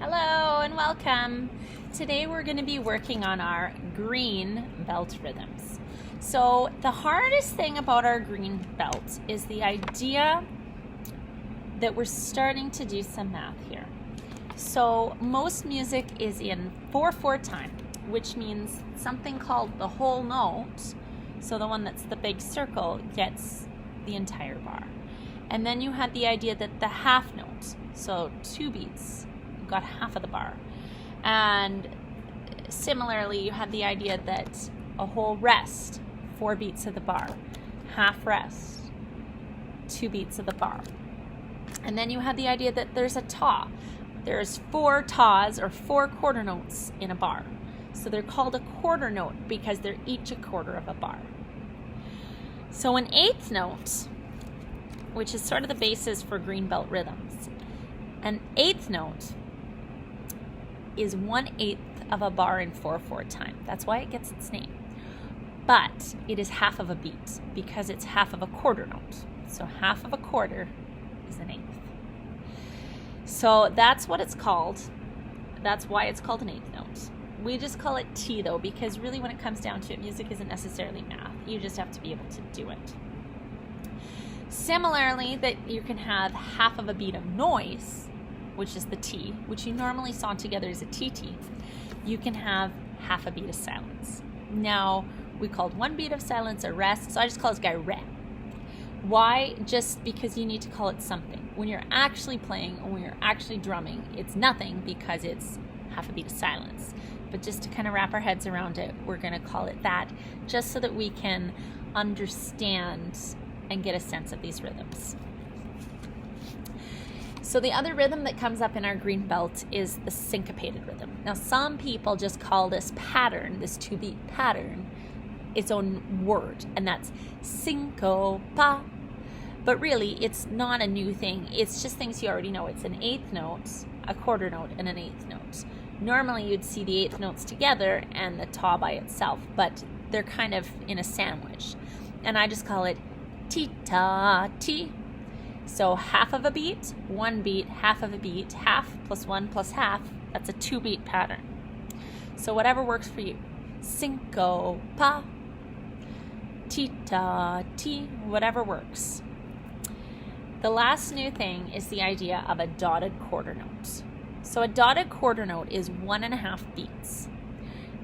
Hello and welcome. Today we're going to be working on our green belt rhythms. So the hardest thing about our green belt is the idea that we're starting to do some math here. So most music is in 4/4 time, which means something called the whole note, so the one that's the big circle, gets the entire bar. And then you had the idea that the half note, so 2 beats, got half of the bar. And similarly, you had the idea that a whole rest, 4 beats of the bar, half rest, 2 beats of the bar. And then you had the idea that there's a taw. There's 4 taws or 4 quarter notes in a bar. So they're called a quarter note because they're each a quarter of a bar. So an eighth note, which is sort of the basis for green belt rhythms, an eighth note is 1/8 of a bar in 4/4 time. That's why it gets its name. But it is half of a beat because it's half of a quarter note. So half of a quarter is an eighth. So that's what it's called. That's why it's called an eighth note. We just call it T though, because really when it comes down to it, music isn't necessarily math. You just have to be able to do it. Similarly, that you can have half of a beat of noise, which is the T, which you normally saw together as a TT. You can have half a beat of silence. Now, we called one beat of silence a rest, so I just call this guy re. Why? Just because you need to call it something. When you're actually playing or when you're actually drumming, it's nothing because it's half a beat of silence. But just to kind of wrap our heads around it, we're going to call it that, just so that we can understand and get a sense of these rhythms. So the other rhythm that comes up in our green belt is the syncopated rhythm. Now some people just call this pattern, this 2-beat pattern, its own word, and that's syncopa. But really, it's not a new thing. It's just things you already know. It's an eighth note, a quarter note, and an eighth note. Normally you'd see the eighth notes together and the taw by itself, but they're kind of in a sandwich. And I just call it ti-ta-ti. So half of a beat, 1 beat, half of a beat, half plus 1 plus half, that's a 2-beat pattern. So whatever works for you. Syncopa, ti-ta-ti, whatever works. The last new thing is the idea of a dotted quarter note. So a dotted quarter note is 1.5 beats.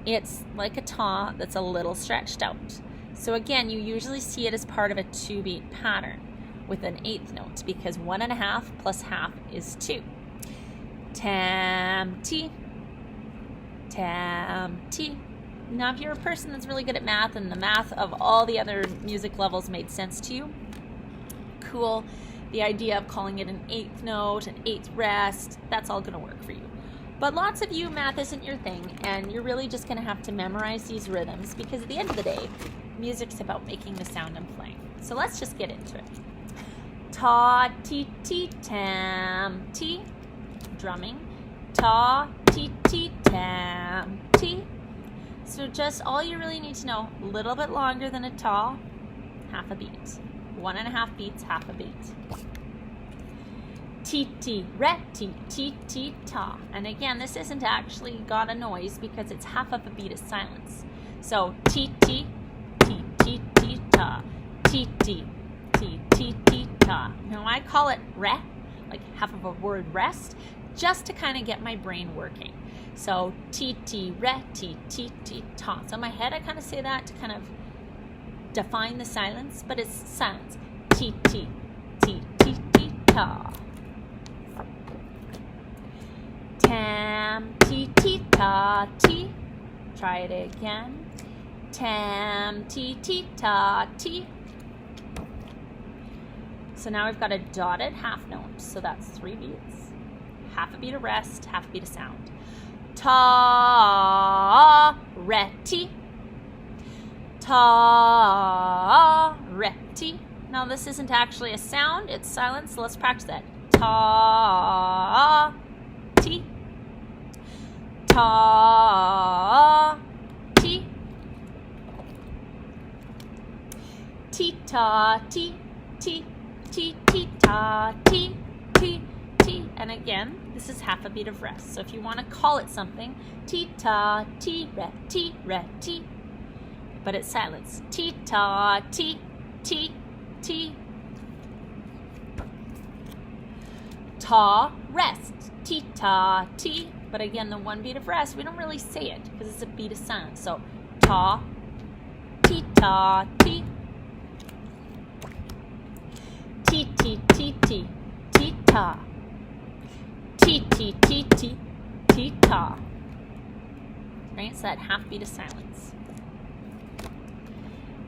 It's like a taw that's a little stretched out. So again, you usually see it as part of a 2-beat pattern with an eighth note because 1.5 plus half is 2. Tam-ti, tam-ti. Now if you're a person that's really good at math and the math of all the other music levels made sense to you, cool. The idea of calling it an eighth note, an eighth rest, that's all gonna work for you. But lots of you, math isn't your thing, and you're really just gonna have to memorize these rhythms because at the end of the day, music's about making the sound and playing. So let's just get into it. Ta, ti, ti, tam, ti, drumming. Ta, ti, ti, tam, ti. So just all you really need to know, a little bit longer than a taw, half a beat. 1.5 beats, half a beat. Ti, ti, re, ti, ti, ti, ta. And again, this isn't actually got a noise because it's half of a beat of silence. So ti, ti, ti, ti, ti, ta. Ti, ti, ti, ti, ti, ta. Now I call it re, like half of a word rest, just to kind of get my brain working. So ti, ti, re, ti, ti, ti, ta. So in my head I kind of say that to kind of define the silence, but it's silence. Ti, ti, ti, ti, ti, ta. Tam, ti, ti, ta, ti. Try it again. Tam, ti, ti, ta, ti. So now we've got a dotted half note, so that's 3 beats. Half a beat of rest, half a beat of sound. Ta, re, ti. Ta, re, ti. Now this isn't actually a sound, it's silence, so let's practice that. Ta, ti. Ta, ti. Ti, ta, ti, ti. Ti, ti, ta, ti, ti, ti. And again, This is half a beat of rest. So if you want to call it something, ti-ta, ti-re, ti-re, ti. But it's silence. Ti-ta, ti, ti, ti. Ta, rest. Ti-ta, ti. But again, the one beat of rest, we don't really say it because it's a beat of silence. So ta, ti-ta, ti. Ti, ti, ti, ti, ti-ta. Ti, ti, ti, ti, ti-ta. Right, so that half beat of silence.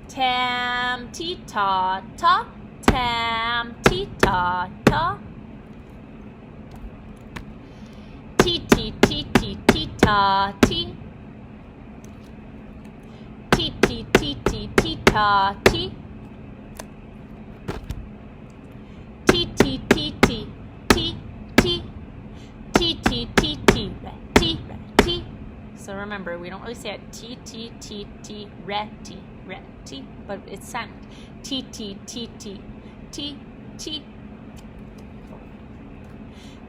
Tam, ti, ta, ta. Tam, ti, ta, ta. Ti, ti, ti, ti, ti, ta, ti. Ti, ti, ti, ti, ti, ta, ti. Ti, ti, ti, ti, ti, ti. Ti, ti, ti, ti, re, ti, re, ti. So remember, we don't really say it ti, ti, ti, ti, re, ti, but it's silent. Ti, ti, ti, ti, ti, ti.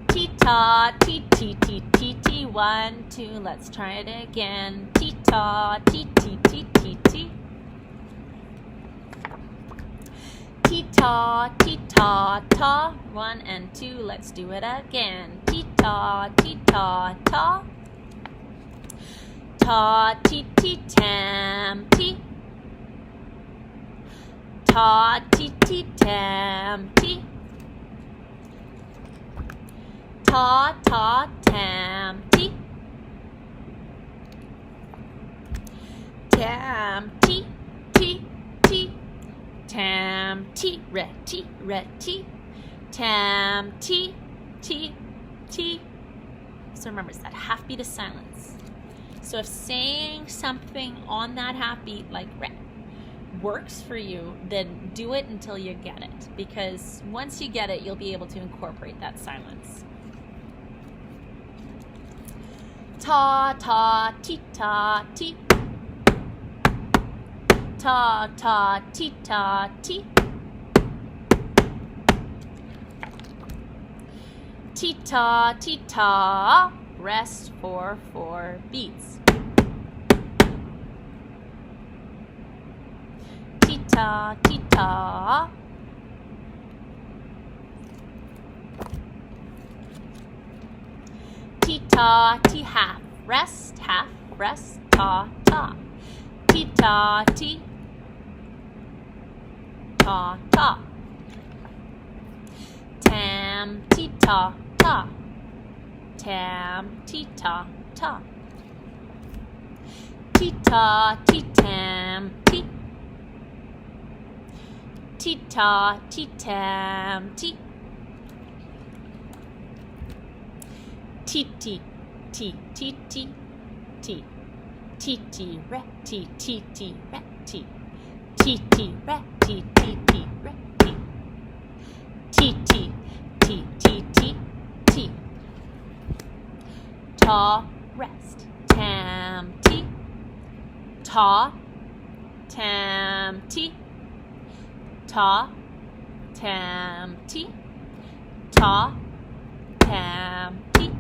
Ti, ta, ti, ti, ti, ti, ti. 1, 2, let's try it again. Ti, ta, ti, ti, ti, ti, ti. Ti, ta, ta. 1 and 2, let's do it again. Ti, ta, ta. Ta, ti, ti, tam, ti. Ta, ti, ti, tam, ti. Ta, tam, ti. Tam, ti, ti, ti. Tam, ti, re, ti. Tam, ti, ti, ti. So remember, it's that half beat of silence. So if saying something on that half beat, like re, works for you, then do it until you get it. Because once you get it, you'll be able to incorporate that silence. Ta, ta, ti, ta, ti. Ta, ta, ti, ta, ti. Ti, ta, ti, ta. Rest for 4 beats. Ti, ta, ti, ta. Ti, ta, ti, half. Rest, half, rest, ta, ta. Ti, ta, ti. Ta, ta. Tam, ti, ta, ta. Tam, ti, ta, ta. Ti, ta, ti, tam, ti. Ti, ta, ti, tam, ti. Ti, ti, ti, ti, ti, ti. Ti, ti, re, ti, ti, ti, re, ti. Ti, ti, re, ti, ti, ti, re, ti. Ti, ti, ti, ti, ti, ti. Ta, rest. Tam, ti. Ta, tam, ti. Ta, tam, ti. Ta, tam, ti.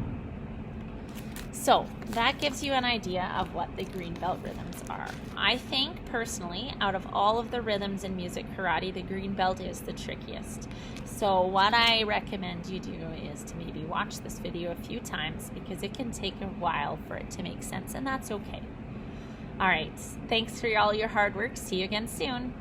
So that gives you an idea of what the green belt rhythms are. I think personally, out of all of the rhythms in music karate, the green belt is the trickiest. So what I recommend you do is to maybe watch this video a few times because it can take a while for it to make sense, and that's okay. All right, thanks for all your hard work. See you again soon.